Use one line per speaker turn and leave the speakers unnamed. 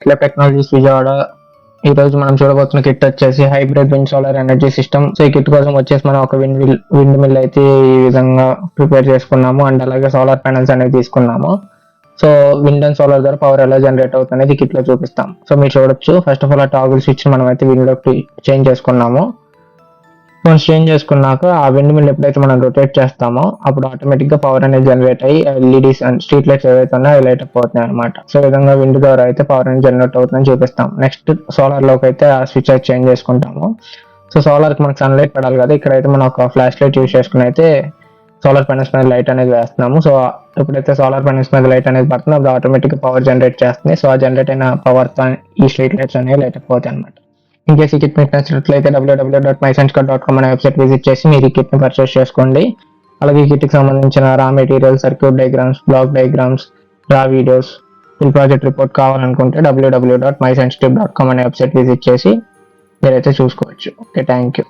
ఇట్లా టెక్నాలజీస్ విజయవాడ. ఈ రోజు మనం చూడబోతున్న కిట్ వచ్చేసి hybrid wind solar energy system. So ఈ కిట్ కోసం వచ్చేసి మనం ఒక విండ్ మిల్ అయితే ఈ విధంగా ప్రిపేర్ చేసుకున్నాము అండ్ అలాగే సోలార్ ప్యానల్స్ అనేవి తీసుకున్నాము. సో విండ్ అండ్ సోలార్ ద్వారా పవర్ ఎలా జనరేట్ అవుతుంది అనేది కిట్ లో చూపిస్తాం. సో మీరు చూడొచ్చు, ఫస్ట్ ఆఫ్ ఆల్ ఆ టాగుల్ స్విచ్ మనం అయితే విండ్ లోకి చేంజ్ చేసుకున్నాము. మనం చేంజ్ చేసుకున్నాక ఆ విండ్ మిల్ ఎప్పుడైతే మనం రొటేట్ చేస్తామో అప్పుడు ఆటోమేటిక్ గా పవర్ అనేది జనరేట్ అయ్యి ఎల్ఈడీస్ అండ్ స్ట్రీట్ లైట్స్ ఏవైతే ఉన్నాయో అవి లైట్ అప్ అవుతున్నాయి అనమాట. సో ఈ విధంగా విండ్ ద్వారా అయితే పవర్ అనేది జనరేట్ అవుతుందని చూపిస్తాం. నెక్స్ట్ సోలార్ లోకి అయితే ఆ స్విచ్ అయితే చేంజ్ చేసుకుంటాము. సో సోలార్ కి మనకి సన్లైట్ పడాలి కదా, ఇక్కడైతే మనం ఒక ఫ్లాష్ లైట్ యూజ్ చేసుకుని అయితే సోలార్ ప్యానల్స్ మీద లైట్ అనేది వేస్తున్నాము. సో ఎప్పుడైతే సోలార్ ప్యానల్స్ మీద లైట్ అనేది పడుతుందో అప్పుడు ఆటోమేటిక్ గా పవర్ జనరేట్ చేస్తుంది. సో ఆ జనరేట్ అయిన పవర్ తో ఈ స్ట్రీట్ లైట్స్ అనేవి లైట్ అప్ అవుతాయి అనమాట. ఇన్ కేసు ఈ కిట్ మీకు నచ్చినట్లయితే www.mysensecure.com అనే వెబ్సైట్ విజిట్ చేసి మీరు ఈ కిట్ ని పర్చేస్ చేసుకోండి. అలాగే ఈ కిట్ కి సంబంధించిన raw material, circuit diagrams, block diagrams, raw videos, full project report కావాలనుకుంటే www.mysensecure.com అనే వెబ్సైట్ విజిట్ చేసి మీరైతే చూసుకోవచ్చు. Okay, thank you.